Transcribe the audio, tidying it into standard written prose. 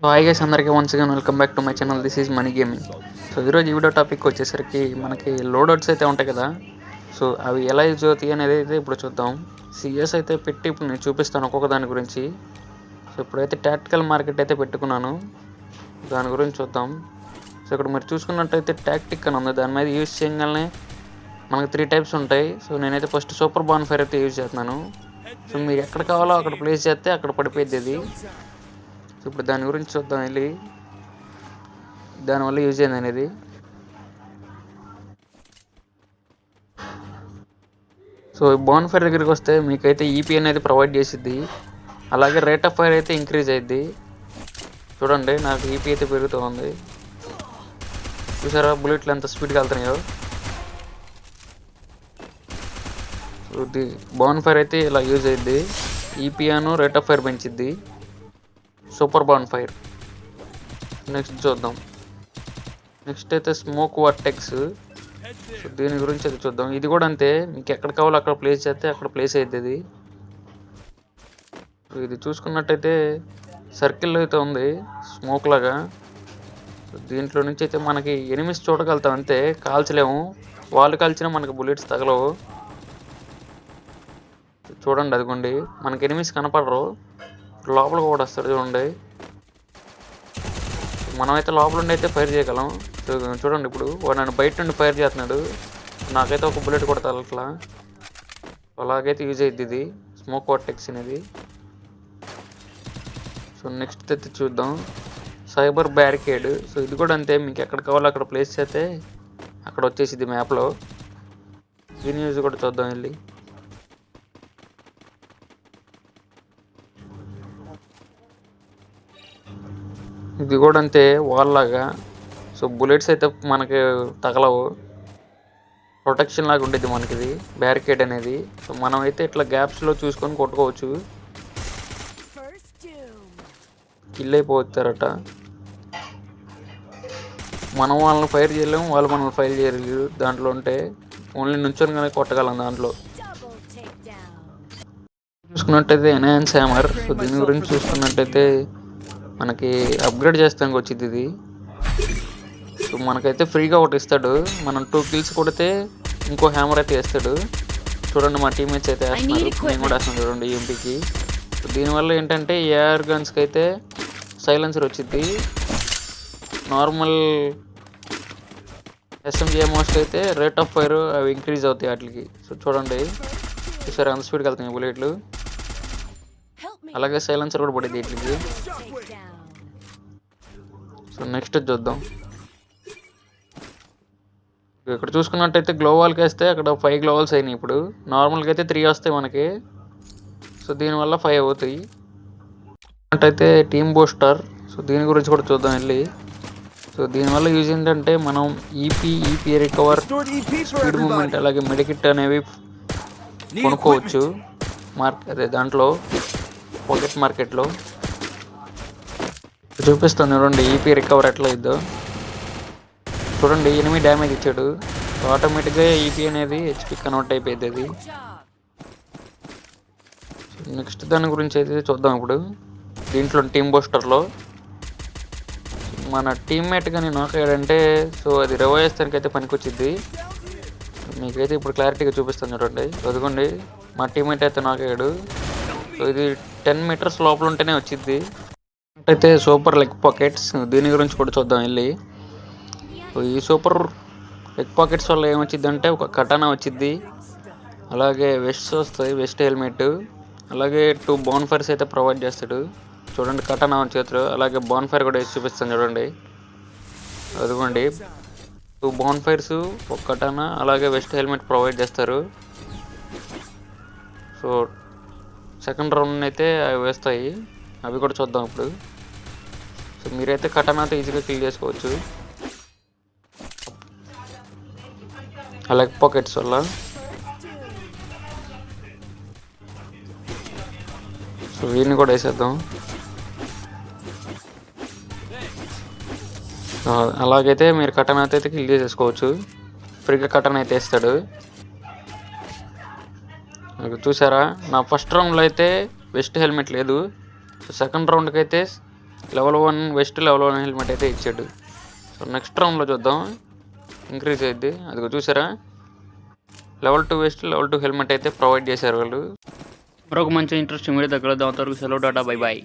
So hi guys, అందరికీ once again welcome back to my channel. This is money gaming. So ఈరోజు ఈ video topic వచ్చేసరికి మనకి లోడౌట్స్ అయితే ఉంటాయి కదా. సో అవి ఎలా యూజ్ అవుతాయి అనేది అయితే ఇప్పుడు చూద్దాం. సిఎస్ అయితే పెట్టి ఇప్పుడు నేను చూపిస్తాను ఒక్కొక్క దాని గురించి. సో ఇప్పుడైతే టాక్టికల్ మార్కెట్ అయితే పెట్టుకున్నాను, దాని గురించి చూద్దాం. సో ఇక్కడ మీరు చూసుకున్నట్టయితే టాక్టిక్ అని ఉంది, దాని మీద యూజ్ చేయగానే మనకి 3 టైప్స్ ఉంటాయి. సో నేనైతే ఫస్ట్ సూపర్ బాన్ ఫైర్ అయితే యూజ్ చేస్తున్నాను. సో మీరు ఎక్కడ కావాలో అక్కడ ప్లేస్ చేస్తే అక్కడ పడిపోయింది అది. సో ఇప్పుడు దాని గురించి చూద్దాం వెళ్ళి, దానివల్ల యూజ్ అయింది అనేది. సో బాన్ ఫైర్ దగ్గరికి వస్తే మీకైతే ఈపీ అనేది ప్రొవైడ్ చేసిద్ది, అలాగే రేట్ ఆఫ్ ఫైర్ అయితే ఇంక్రీజ్ అయ్యిద్ది. చూడండి నాకు ఈపీ అయితే పెరుగుతూ ఉంది, చూసారా బుల్లెట్లు ఎంత స్పీడ్గా వెళ్తున్నాయో. సో ఇది బాన్ ఫైర్ అయితే ఇలా యూజ్ అయ్యిద్ది, ఈపీ అను రేట్ ఆఫ్ ఫైర్ పెంచిద్ది సూపర్ బాన్ ఫైర్. నెక్స్ట్ చూద్దాం, నెక్స్ట్ అయితే స్మోక్ వర్టెక్స్. సో దీని గురించి అయితే చూద్దాం. ఇది కూడా అంతే, మీకు ఎక్కడ కావాలో అక్కడ ప్లేస్ చేస్తే అక్కడ ప్లేస్ అవుతుంది. ఇది చూసుకున్నట్టయితే సర్కిల్ అయితే ఉంది స్మోక్ లాగా. దీంట్లో నుంచి అయితే మనకి ఎనిమిస్ చూడగలుగుతాం అంతే, కాల్చలేము. వాళ్ళు కాల్చినా మనకి బుల్లెట్స్ తగలవు. చూడండి అదిగోండి, మనకి ఎనిమిస్ కనపడరు, లోపల కూడా వస్తాడు చూడండి. మనమైతే లోపల ఉండి అయితే ఫైర్ చేయగలం. చూడండి ఇప్పుడు వాడు నన్ను బయట నుండి ఫైర్ చేస్తున్నాడు, నాకైతే ఒక బుల్లెట్ కూడా తగలట్లా. అలాగైతే యూజ్ అయ్యిద్ది ఇది స్మోక్ వర్టెక్స్ అనేది. సో నెక్స్ట్ అయితే చూద్దాం సైబర్ బ్యారికేడ్. సో ఇది కూడా అంతే, మీకు ఎక్కడ కావాలో అక్కడ ప్లేస్ చేస్తే అక్కడ వచ్చేసిద్ది మ్యాప్లో. దీని యూజ్ కూడా చూద్దాం వెళ్ళి. ఇది కూడా అంతే వాల్ లాగా. సో బుల్లెట్స్ అయితే మనకి తగలవు, ప్రొటెక్షన్ లాగా ఉండేది మనకి ఇది బ్యారికేడ్ అనేది. సో మనం అయితే ఇట్లా గ్యాప్స్లో చూసుకొని కొట్టుకోవచ్చు, కిల్ అయిపోతారట. మనం వాళ్ళని ఫైర్ చేయలేము, వాళ్ళు మనల్ని ఫైర్ చేయలేరు. దాంట్లో ఉంటే ఓన్లీ నుంచొని కానీ కొట్టగలం. దాంట్లో చూసుకున్నట్టయితే ఎన్హాన్స్ హ్యామర్. సో దీని గురించి చూసుకున్నట్టయితే మనకి అప్గ్రేడ్ చేస్తానికి వచ్చింది ఇది. సో మనకైతే ఫ్రీగా ఒకటి ఇస్తాడు, మనం 2 కిల్స్ కొడితే ఇంకో హ్యామర్ అయితే వేస్తాడు. చూడండి మా టీమ్మేట్స్ అయితే వేస్తున్నారు, నేను కూడా వేస్తాను చూడండి ఎంపీకి. సో దీనివల్ల ఏంటంటే ఏఆర్ గన్స్కి అయితే సైలెన్సర్ వచ్చింది, నార్మల్ ఎస్ఎంజీ మోస్ట్ అయితే రేట్ ఆఫ్ ఫైర్ అవి ఇంక్రీజ్ అవుతాయి వాటికి. సో చూడండి చూసారు అంత స్పీడ్కి వెళ్తాయి బుల్లెట్లు, అలాగే సైలెన్సర్ కూడా పడేది వీటికి. సో నెక్స్ట్ చూద్దాం, ఇక్కడ చూసుకున్నట్టయితే గ్లోవాల్కి వేస్తే అక్కడ 5 గ్లోవాల్స్ అయినాయి. ఇప్పుడు నార్మల్గా అయితే 3 వస్తాయి మనకి. సో దీనివల్ల 5 అవుతాయి. అయితే టీమ్ బూస్టర్. సో దీని గురించి కూడా చూద్దాం వెళ్ళి. సో దీనివల్ల యూజ్ ఏంటంటే మనం ఈపీ రికవర్, స్పీడ్ మూమెంట్, అలాగే మెడికిట్ అనేవి కొనుక్కోవచ్చు అదే దాంట్లో పాకెట్ మార్కెట్లో. చూపిస్తాను చూడండి ఈపీ రికవర్ ఎట్లా ఇద్దో. చూడండి 8 డ్యామేజ్ ఇచ్చాడు, ఆటోమేటిక్గా ఈపీ అనేది హెచ్పి కన్వర్ట్ అయిపోయింది అది. నెక్స్ట్ దాని గురించి అయితే చూద్దాం ఇప్పుడు. దీంట్లో టీమ్ బూస్టర్లో మన టీమ్మేట్ కానీ నాక్ అయ్యాడంటే సో అది రివైవ్ చేస్తానికి అయితే పనికొచ్చిద్ది. మీకైతే ఇప్పుడు క్లారిటీగా చూపిస్తాను చూడండి. చదువుకోండి మా టీమ్మేట్ అయితే నాక్ అయ్యాడు. సో ఇది 10 మీటర్స్ లోపల ఉంటేనే వచ్చిద్ది. అయితే సూపర్ లెగ్ పాకెట్స్, దీని గురించి కూడా చూద్దాం వెళ్ళి. ఈ సూపర్ లెగ్ పాకెట్స్ వల్ల ఏమొచ్చిద్ది అంటే ఒక కటానా వచ్చిద్ది, అలాగే వెస్ట్ వస్తాయి, వెస్ట్ హెల్మెట్, అలాగే 2 బాన్ ఫైర్స్ అయితే ప్రొవైడ్ చేస్తాడు. చూడండి కటానా చేతులు, అలాగే బాన్ ఫైర్ కూడా వేసి చూపిస్తాను చూడండి. అదిగోండి 2 బాన్ ఫైర్స్, ఒక కటానా, అలాగే వెస్ట్ హెల్మెట్ ప్రొవైడ్ చేస్తారు. సో సెకండ్ రౌండ్ అయితే అవి వేస్తాయి, అవి కూడా చూద్దాం ఇప్పుడు. సో మీరైతే కటానాతో ఈజీగా కిల్ చేసుకోవచ్చు ఆ లెగ్ పాకెట్స్ వల్ల. సో వీడిని కూడా వేసేద్దాం. అలాగైతే మీరు కటానాతో అయితే కిల్ చేసేసుకోవచ్చు, ఫ్రీగా కటానా అయితే వేస్తాడు. చూసారా నా ఫస్ట్ రౌండ్లో అయితే వెస్ట్ హెల్మెట్ లేదు, సో సెకండ్ రౌండ్కి అయితే లెవెల్ 1 వెస్ట్, లెవెల్ 1 హెల్మెట్ అయితే ఇచ్చాడు. సో నెక్స్ట్ రౌండ్లో చూద్దాం, ఇంక్రీజ్ అయ్యిద్ది. అదిగో చూసారా, లెవెల్ 2 వెస్ట్, లెవెల్ 2 హెల్మెట్ అయితే ప్రొవైడ్ చేశారు వాళ్ళు. మరొక మంచి ఇంట్రెస్టింగ్ వీడియో దగ్గర, దాని వరకు సెలవు, టాటా, బై బాయ్.